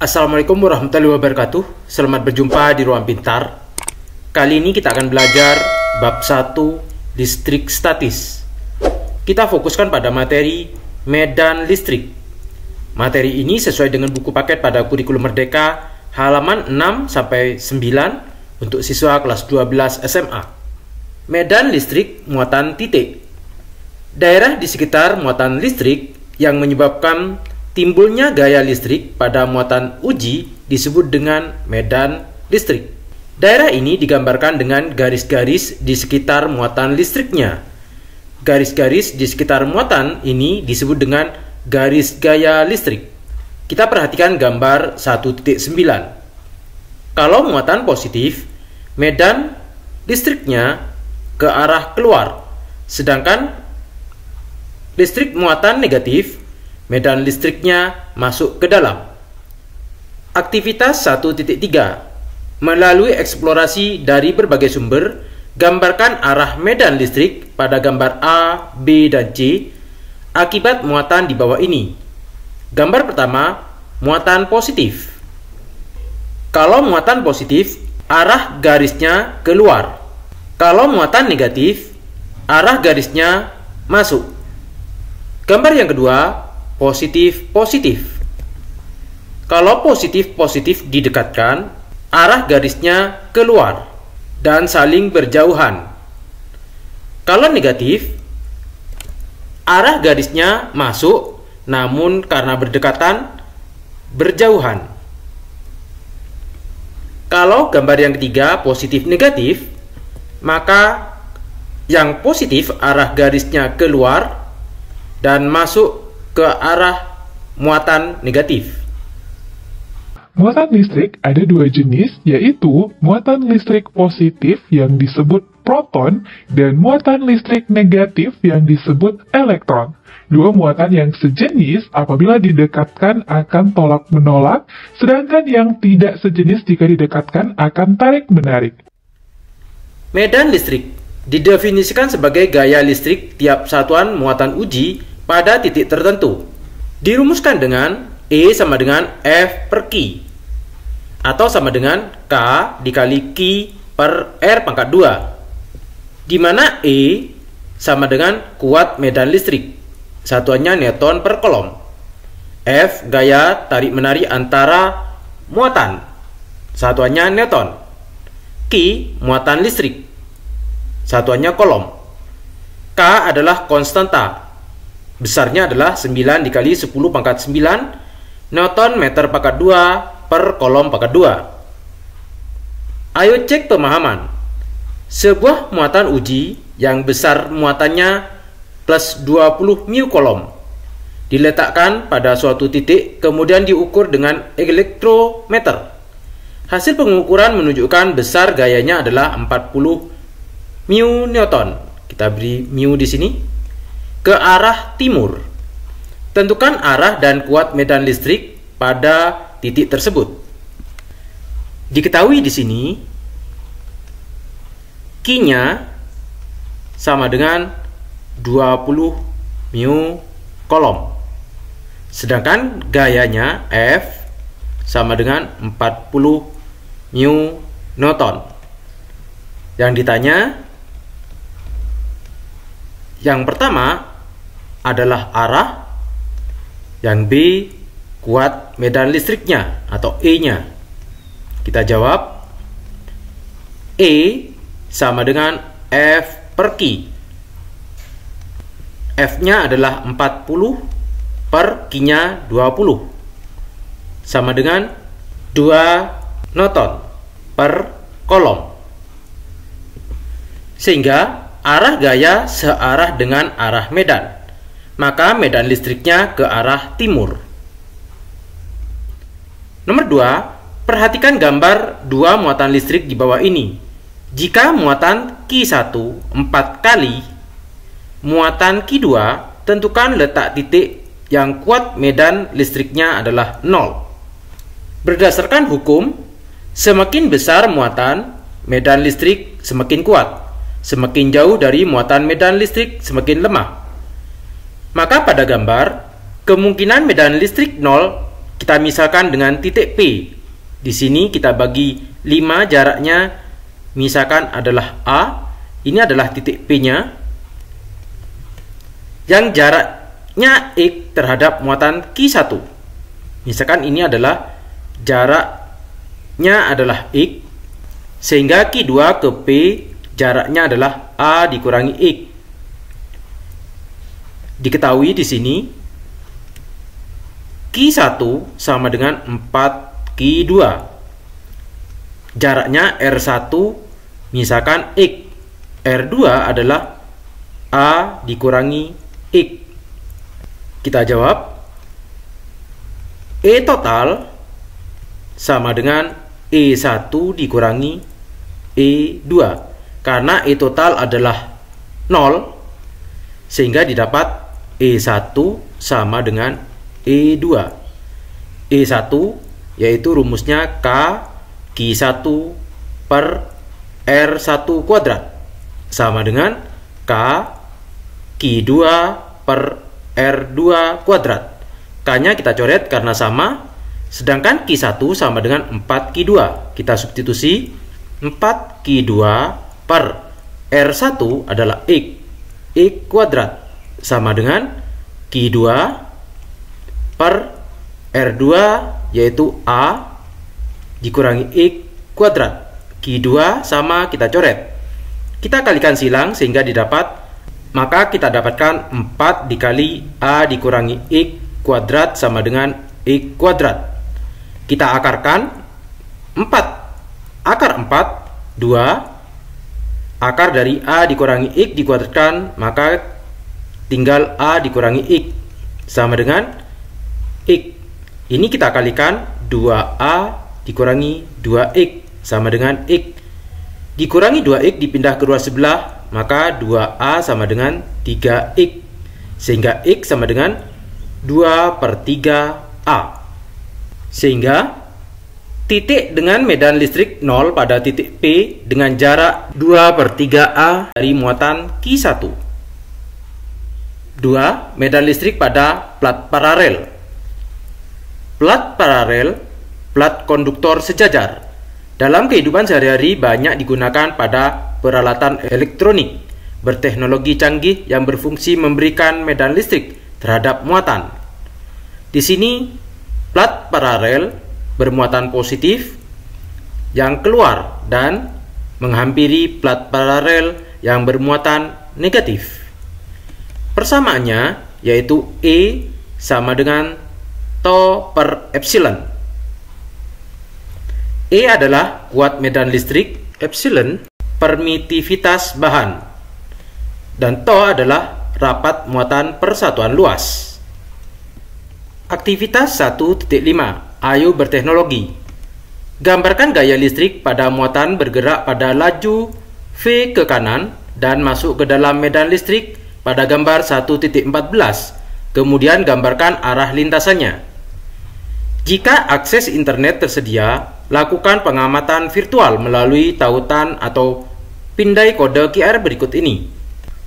Assalamualaikum warahmatullahi wabarakatuh. Selamat berjumpa di Ruang Pintar. Kali ini kita akan belajar bab 1 listrik statis. Kita fokuskan pada materi medan listrik. Materi ini sesuai dengan buku paket pada kurikulum Merdeka halaman 6-9 untuk siswa kelas 12 SMA. Medan listrik muatan titik. Daerah di sekitar muatan listrik yang menyebabkan timbulnya gaya listrik pada muatan uji disebut dengan medan listrik. Daerah ini digambarkan dengan garis-garis di sekitar muatan listriknya. Garis-garis di sekitar muatan ini disebut dengan garis gaya listrik. Kita perhatikan gambar 1.9. Kalau muatan positif, medan listriknya ke arah keluar, sedangkan listrik muatan negatif, medan listriknya masuk ke dalam. Aktivitas 1.3. Melalui eksplorasi dari berbagai sumber, gambarkan arah medan listrik pada gambar A, B, dan C akibat muatan di bawah ini. Gambar pertama, muatan positif. Kalau muatan positif, arah garisnya keluar. Kalau muatan negatif, arah garisnya masuk. Gambar yang kedua, positif-positif. Kalau positif-positif didekatkan, arah garisnya keluar dan saling berjauhan. Kalau negatif, arah garisnya masuk, namun karena berdekatan, berjauhan. Kalau gambar yang ketiga, positif-negatif, maka yang positif arah garisnya keluar dan masuk ke arah muatan negatif. Muatan listrik ada dua jenis, yaitu muatan listrik positif yang disebut proton dan muatan listrik negatif yang disebut elektron. Dua muatan yang sejenis apabila didekatkan akan tolak-menolak, sedangkan yang tidak sejenis jika didekatkan akan tarik-menarik. Medan listrik didefinisikan sebagai gaya listrik tiap satuan muatan uji pada titik tertentu. Dirumuskan dengan E sama dengan F per Q, atau sama dengan K dikali Q per R pangkat 2, di mana E sama dengan kuat medan listrik, satuannya Newton per kolom. F gaya tarik-menarik antara muatan, satuannya Newton. Q muatan listrik, satuannya kolom. K adalah konstanta, besarnya adalah 9 dikali 10 pangkat 9 Newton meter pangkat 2 per kolom pangkat 2. Ayo cek pemahaman. Sebuah muatan uji yang besar muatannya plus 20 μ kolom diletakkan pada suatu titik, kemudian diukur dengan elektrometer. Hasil pengukuran menunjukkan besar gayanya adalah 40 μ Newton. Kita beri μ di sini. Ke arah timur. Tentukan arah dan kuat medan listrik pada titik tersebut. Diketahui di sini Q-nya sama dengan 20 μ kolom. Sedangkan gayanya F sama dengan 40 μ Newton. Yang ditanya yang pertama adalah arah, yang B kuat medan listriknya atau E-nya. Kita jawab E sama dengan F per Q. F-nya adalah 40 per Q-nya 20, sama dengan 2 Newton per kolom. Sehingga arah gaya searah dengan arah medan, maka medan listriknya ke arah timur. Nomor 2, perhatikan gambar dua muatan listrik di bawah ini. Jika muatan Q1 4 kali, muatan Q2, tentukan letak titik yang kuat medan listriknya adalah 0. Berdasarkan hukum, semakin besar muatan, medan listrik semakin kuat. Semakin jauh dari muatan medan listrik semakin lemah. Maka pada gambar, kemungkinan medan listrik 0 kita misalkan dengan titik P. Di sini kita bagi 5, jaraknya misalkan adalah A. Ini adalah titik P-nya. Yang jaraknya X terhadap muatan Q1. Misalkan ini adalah jaraknya adalah X, sehingga Q2 ke P jaraknya adalah A dikurangi X. Diketahui di sini Q1 sama dengan 4Q2. Jaraknya R1 misalkan X. R2 adalah A dikurangi X. Kita jawab E total sama dengan E1 dikurangi E2. Karena E total adalah 0, sehingga didapat E1 sama dengan E2. E1 yaitu rumusnya K Q1 per R1 kuadrat sama dengan K Q2 per R2 kuadrat. K-nya kita coret karena sama, sedangkan Q1 sama dengan 4Q2. Kita substitusi 4Q2 per R1 adalah X. X kuadrat sama dengan Q2 per R2 yaitu A dikurangi X kuadrat. Q2 sama kita coret. Kita kalikan silang sehingga didapat, maka kita dapatkan 4 dikali A dikurangi X kuadrat sama dengan X kuadrat. Kita akarkan 4. Akar 4, 2. Akar dari A dikurangi X dikuadratkan, maka tinggal A dikurangi X sama dengan X. Ini kita kalikan 2A dikurangi 2X sama dengan X. Dikurangi 2X dipindah kedua sebelah, maka 2A sama dengan 3X. Sehingga X sama dengan 2 per 3A. Sehingga titik dengan medan listrik 0 pada titik P dengan jarak 2 per 3A dari muatan Q1. 2. Medan listrik pada plat paralel. Plat paralel, plat konduktor sejajar. Dalam kehidupan sehari-hari banyak digunakan pada peralatan elektronik berteknologi canggih yang berfungsi memberikan medan listrik terhadap muatan. Di sini, plat paralel bermuatan positif yang keluar dan menghampiri plat paralel yang bermuatan negatif. Persamaannya yaitu E sama dengan tau per epsilon. E adalah kuat medan listrik, epsilon permitivitas bahan, dan tau adalah rapat muatan persatuan luas. Aktivitas 1.5. Ayo berteknologi. Gambarkan gaya listrik pada muatan bergerak pada laju V ke kanan dan masuk ke dalam medan listrik pada gambar 1.14. Kemudian gambarkan arah lintasannya. Jika akses internet tersedia, lakukan pengamatan virtual melalui tautan atau pindai kode QR berikut ini.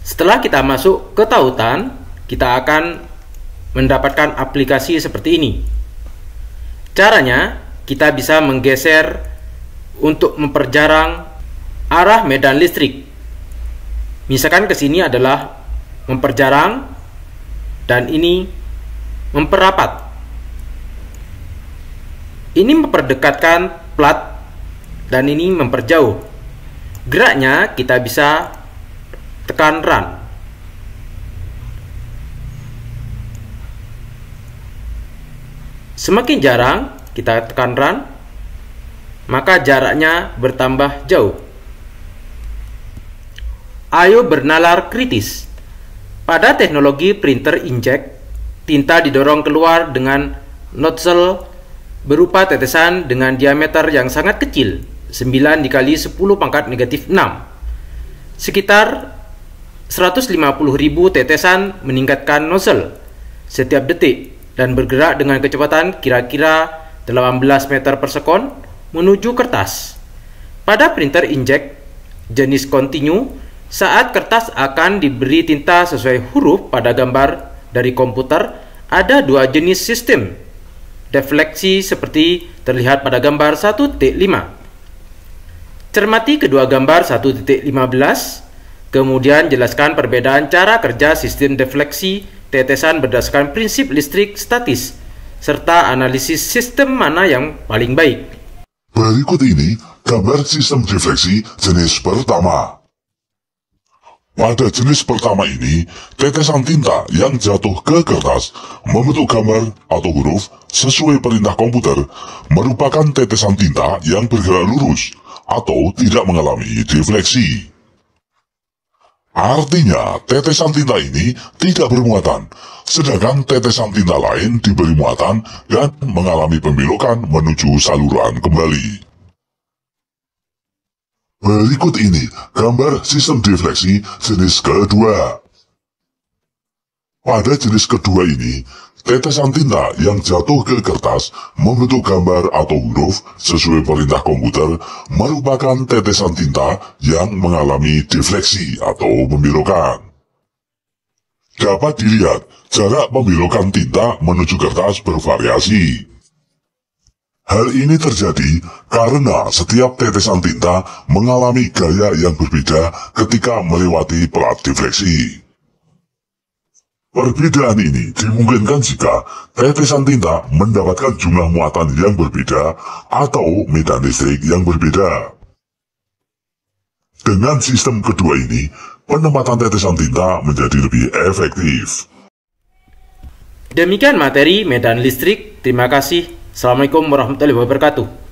Setelah kita masuk ke tautan, kita akan mendapatkan aplikasi seperti ini. Caranya, kita bisa menggeser untuk memperjarang arah medan listrik. Misalkan ke sini adalah memperjarang dan ini memperrapat. Ini memperdekatkan plat dan ini memperjauh. Geraknya kita bisa tekan run. Semakin jarang kita tekan run, maka jaraknya bertambah jauh. Ayo bernalar kritis. Pada teknologi printer inkjet, tinta didorong keluar dengan nozzle berupa tetesan dengan diameter yang sangat kecil, 9 dikali 10 pangkat negatif 6. Sekitar 150.000 tetesan meningkatkan nozzle setiap detik dan bergerak dengan kecepatan kira-kira 18 meter per sekon menuju kertas. Pada printer inkjet jenis kontinu, saat kertas akan diberi tinta sesuai huruf pada gambar dari komputer, ada dua jenis sistem. defleksi seperti terlihat pada gambar 1.5. Cermati kedua gambar 1.15, kemudian jelaskan perbedaan cara kerja sistem defleksi tetesan berdasarkan prinsip listrik statis, serta analisis sistem mana yang paling baik. Berikut ini gambar sistem defleksi jenis pertama. Pada jenis pertama ini, tetesan tinta yang jatuh ke kertas membentuk gambar atau huruf sesuai perintah komputer merupakan tetesan tinta yang bergerak lurus atau tidak mengalami defleksi. Artinya, tetesan tinta ini tidak bermuatan, sedangkan tetesan tinta lain diberi muatan dan mengalami pembelokan menuju saluran kembali. Berikut ini gambar sistem defleksi jenis kedua. Pada jenis kedua ini, tetesan tinta yang jatuh ke kertas membentuk gambar atau huruf sesuai perintah komputer merupakan tetesan tinta yang mengalami defleksi atau pembelokan. Dapat dilihat, jarak pembelokan tinta menuju kertas bervariasi. Hal ini terjadi karena setiap tetesan tinta mengalami gaya yang berbeda ketika melewati pelat defleksi. Perbedaan ini dimungkinkan jika tetesan tinta mendapatkan jumlah muatan yang berbeda atau medan listrik yang berbeda. Dengan sistem kedua ini, penempatan tetesan tinta menjadi lebih efektif. Demikian materi medan listrik. Terima kasih. Assalamualaikum warahmatullahi wabarakatuh.